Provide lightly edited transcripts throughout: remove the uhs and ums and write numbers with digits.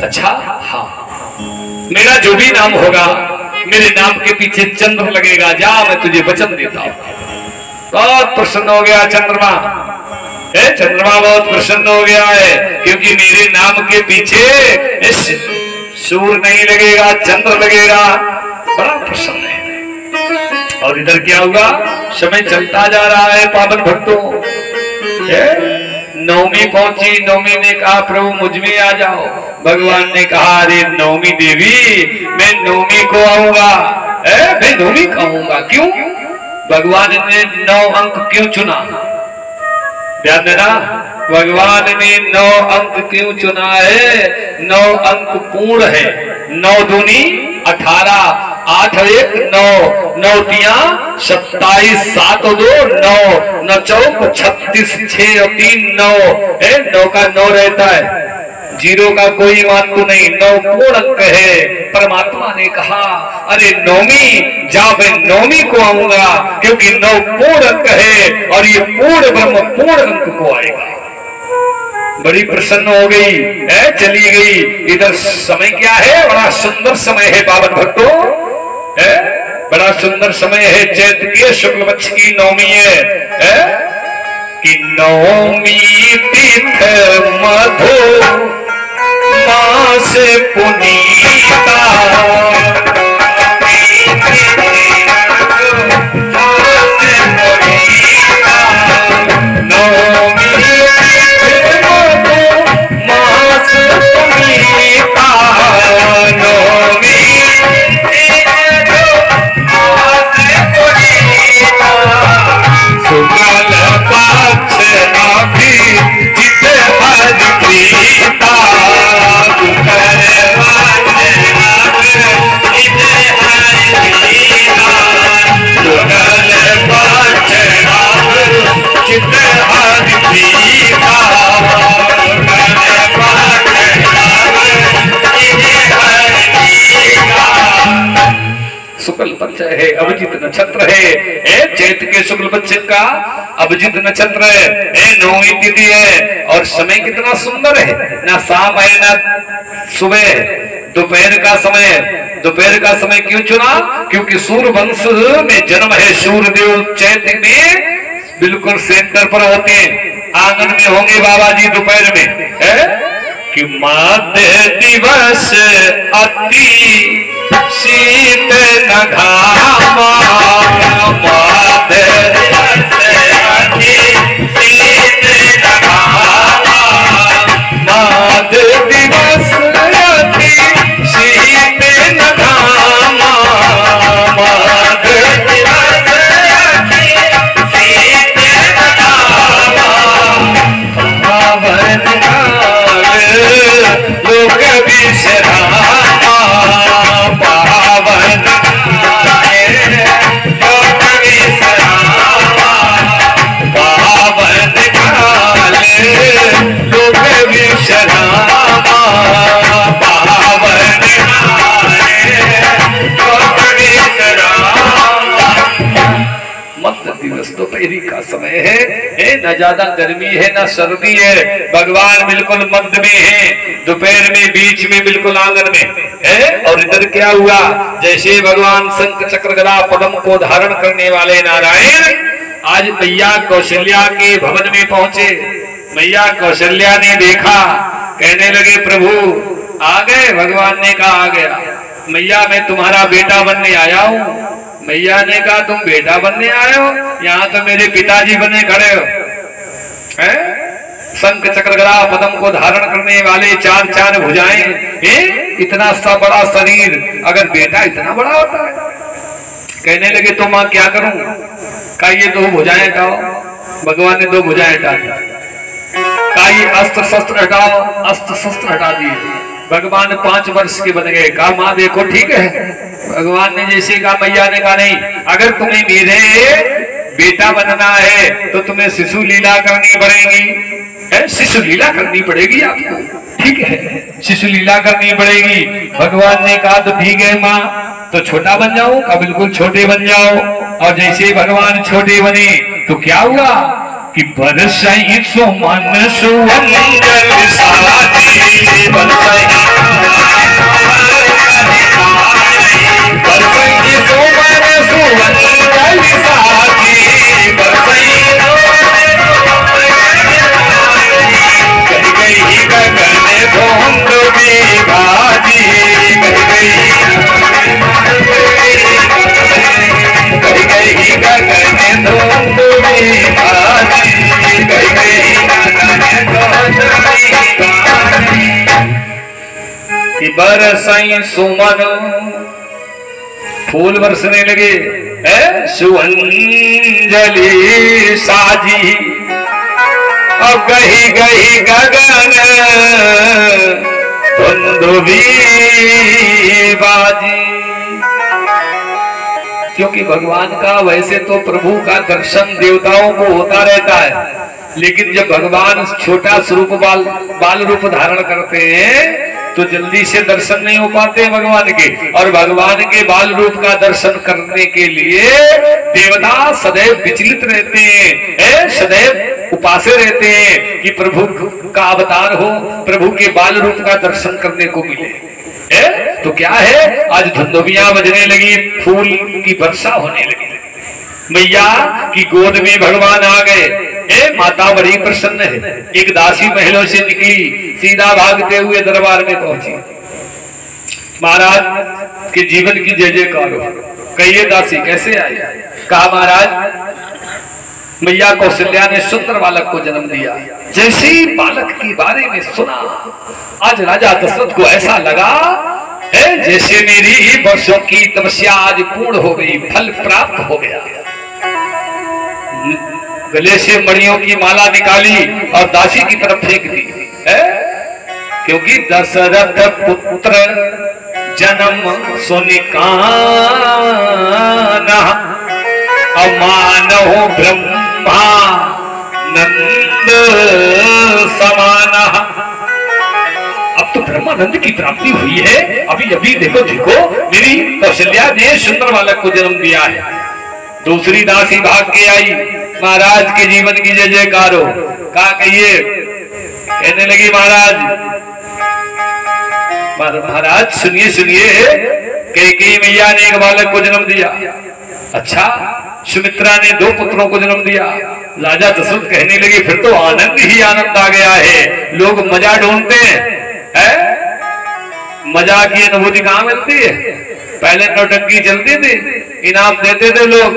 अच्छा हाँ, मेरा जो भी नाम होगा मेरे नाम के पीछे चंद्र लगेगा, जा मैं तुझे वचन देता हूं। बहुत प्रसन्न हो गया चंद्रमा, चंद्रमा बहुत प्रसन्न हो गया है, क्योंकि मेरे नाम के पीछे सूर्य नहीं लगेगा, चंद्र लगेगा। बड़ा प्रसन्न है। और इधर क्या हुआ, समय चलता जा रहा है पावन भक्तों। नवमी पहुंची, नवमी ने कहा प्रभु मुझ में आ जाओ। भगवान ने कहा अरे नवमी देवी मैं नवमी को आऊंगा, मैं नवमी को आऊंगा। क्यों? भगवान ने 9 अंक क्यों चुना? ध्यान देना, भगवान ने 9 अंक क्यों चुना है? 9 अंक पूर्ण है। 9 दूनी 18, 8 1 9, 9 तिया 27, 7 2 9, 9 चौक 36, 6 और 3 9, 9 का 9 रहता है, 0 का कोई मान तो नहीं। 9 पूर्ण अंक है। परमात्मा ने कहा अरे नवमी जा मैं नवमी को आऊंगा, क्योंकि 9 पूर्ण अंक है और ये पूर्ण ब्रह्म पूर्ण अंक को आएगा। बड़ी प्रसन्न हो गई है, चली गई। इधर समय क्या है? बड़ा सुंदर समय है पावन भक्तों, बड़ा सुंदर समय है। चैत के शुक्ल पक्ष की नवमी है कि नवमी तीर्थ मधु मास पुनीता, शुक्ल पक्ष है, अभिजित नक्षत्र है। चैत के शुक्ल पक्ष का अभिजित नक्षत्र है, नौवीं तिथि है। और समय कितना सुंदर है, ना शाम है ना सुबह, दोपहर का समय। दोपहर का समय क्यों चुना? क्योंकि सूर्य वंश में जन्म है। सूर्यदेव चैत में बिल्कुल सेंटर पर होते हैं, आंगन में होंगे बाबा जी दोपहर में। कि माध्य दिवस अति शीत न घामा, माध्य अति शीत न घामा, माध्य दिवस अति शीत न घामा, माध्य दिवस अति शीत न घामा, पावन काल लोक विश्रामा, पावन लोक विश्रामा, पावन काल लोक विश्रामा, पावन लोक विश्रामा। मध्य दिवस दोपहरी का समय है, न ज्यादा गर्मी है न सर्दी है। भगवान बिल्कुल मध्य में है, दोपहर में बीच में बिल्कुल आंगन में है। और इधर क्या हुआ, जैसे भगवान शंख चक्र गदा पद्म को धारण करने वाले नारायण आज मैया कौशल्या के भवन में पहुंचे। मैया कौशल्या ने देखा, कहने लगे प्रभु आ गए? भगवान ने कहा आ गया। मैया मैं तुम्हारा बेटा बनने आया हूँ। मैया ने कहा तुम बेटा बनने आए हो? यहाँ तो मेरे पिताजी बने खड़े हो। शंख चक्र गदा पद्म को धारण करने वाले, 4 भुजाएं, इतना सा बड़ा शरीर, अगर बेटा इतना बड़ा होता है। कहने लगे तो मां क्या करूं? कहा ये 2 भुजाएं हटाओ। भगवान ने 2 भुजाएं हटा दी। कहा ये अस्त्र शस्त्र हटाओ। अस्त्र शस्त्र हटा दिए। भगवान 5 वर्ष के बन गए। कहा माँ देखो ठीक है। भगवान ने जैसे कहा, मैया ने कहा नहीं, अगर तुम्हें मेरे बेटा बनना है तो तुम्हें शिशु लीला करनी पड़ेगी। शिशु लीला करनी पड़ेगी आपको, ठीक है, शिशु लीला करनी पड़ेगी। भगवान ने कहा तो ठीक है माँ, तो छोटा बन जाओ? का बिल्कुल छोटे बन जाओ। और जैसे भगवान छोटे बने तो क्या हुआ कि बरसई सुमन सुमंगल साथी, बरसई कि बरसई सुमन, फूल बरसने लगे, सुअंजलि साजी, और गही गही गगन धुंधुवी बाजी। क्योंकि भगवान का वैसे तो प्रभु का दर्शन देवताओं को होता रहता है, लेकिन जब भगवान छोटा स्वरूप बाल रूप धारण करते हैं तो जल्दी से दर्शन नहीं हो पाते भगवान के। और भगवान के बाल रूप का दर्शन करने के लिए देवता सदैव विचलित रहते हैं, सदैव उपासे रहते हैं कि प्रभु का अवतार हो, प्रभु के बाल रूप का दर्शन करने को मिले। तो क्या है, आज धुंधुबियां बजने लगी, फूल की वर्षा होने लगी, मैया की गोद में भगवान आ गए। माता बड़ी प्रसन्न है। एक दासी महलों से निकली, सीधा भागते हुए दरबार में पहुंची। महाराज के जीवन की जय जयकार हो। कहिए दासी कैसे आई? कहा महाराज मैया कौशल्या ने सुंदर बालक को जन्म दिया। जैसे ही बालक के बारे में सुना, आज राजा दशरथ को ऐसा लगा जैसे मेरी वर्षों की तपस्या आज पूर्ण हो गई, फल प्राप्त हो गया। गले से मणियों की माला निकाली और दासी की तरफ फेंक दी, क्योंकि दशरथ पुत्र जन्म सुनिकाना, अमानहु ब्रह्मा नंद समाना। अब तो ब्रह्मानंद की प्राप्ति हुई है। अभी अभी देखो मेरी कौशल्या ने सुंदर बालक को जन्म दिया है। दूसरी दासी भाग के आई, महाराज के जीवन की जय जयकार हो। कहा कहिए? कहने लगी महाराज सुनिए सुनिए, कैकेयी मैया ने एक बालक को जन्म दिया। अच्छा, सुमित्रा ने 2 पुत्रों को जन्म दिया। राजा दशरथ कहने लगे फिर तो आनंद ही आनंद आ गया है। लोग मजा ढूंढते हैं, मजा की अनुभूति कहाँ मिलती है? पहले नौटंकी चलती थी, इनाम देते थे लोग,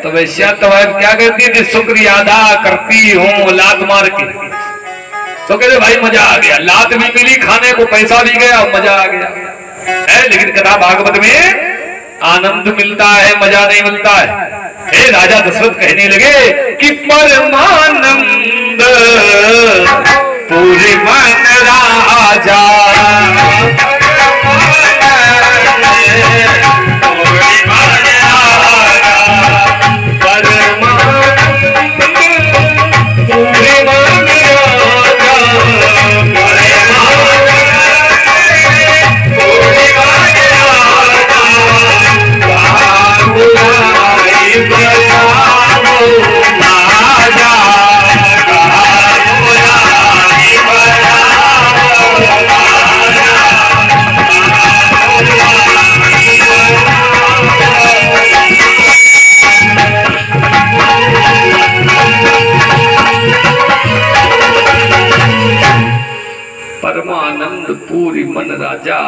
तो वैश्या तवाइफ क्या करती थी? शुक्रिया अदा करती हूँ लात मार के। तो कहते भाई मजा आ गया, लात भी मिली, खाने को पैसा भी गया, मजा आ गया। लेकिन कथा भागवत में आनंद मिलता है, मजा नहीं मिलता है। राजा दशरथ कहने लगे कि परमानंद पूरी मन राजा, पूरी मन राजा,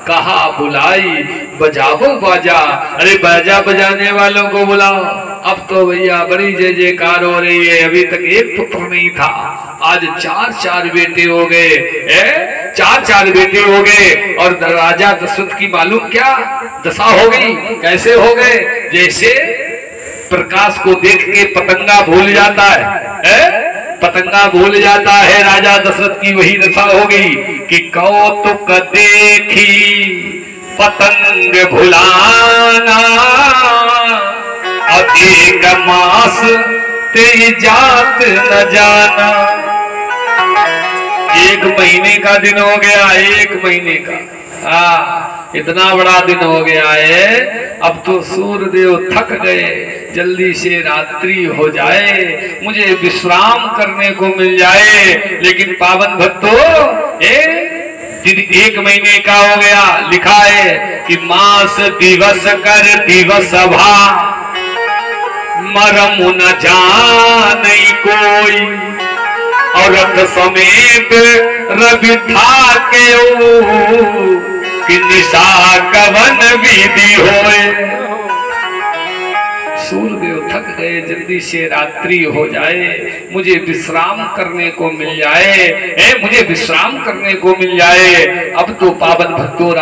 कहा बुलाई बजाओ बाजा। अरे बाजा बजाने वालों को बुलाओ। अब तो भैया बड़ी जय जयकार हो रही है। अभी तक एक पुत्र नहीं था, आज 4 बेटे हो गए, 4 बेटे हो गए। और राजा दशरथ की मालूम क्या दशा हो गई? कैसे हो गए? जैसे प्रकाश को देख के पतंगा भूल जाता है, पतंगा भूल जाता है, राजा दशरथ की वही दशा हो गई कि कौतुक देखी पतंग भुलाना, एक मास तेरी जात न जाना। 1 महीने का दिन हो गया, 1 महीने का, इतना बड़ा दिन हो गया है। अब तो सूर्यदेव थक गए, जल्दी से रात्रि हो जाए, मुझे विश्राम करने को मिल जाए। लेकिन पावन भक्तों, दिन 1 महीने का हो गया। लिखा है कि मास दिवस कर दिवस भा, मरम न जाने कोई, और रथ समेत रवि था के कि निशा कवन विधि होए। सूर्यदेव थक गए, जल्दी जल्दी से रात्रि हो जाए, मुझे विश्राम करने को मिल जाए, मुझे विश्राम करने को मिल जाए। अब तो पावन भक्तों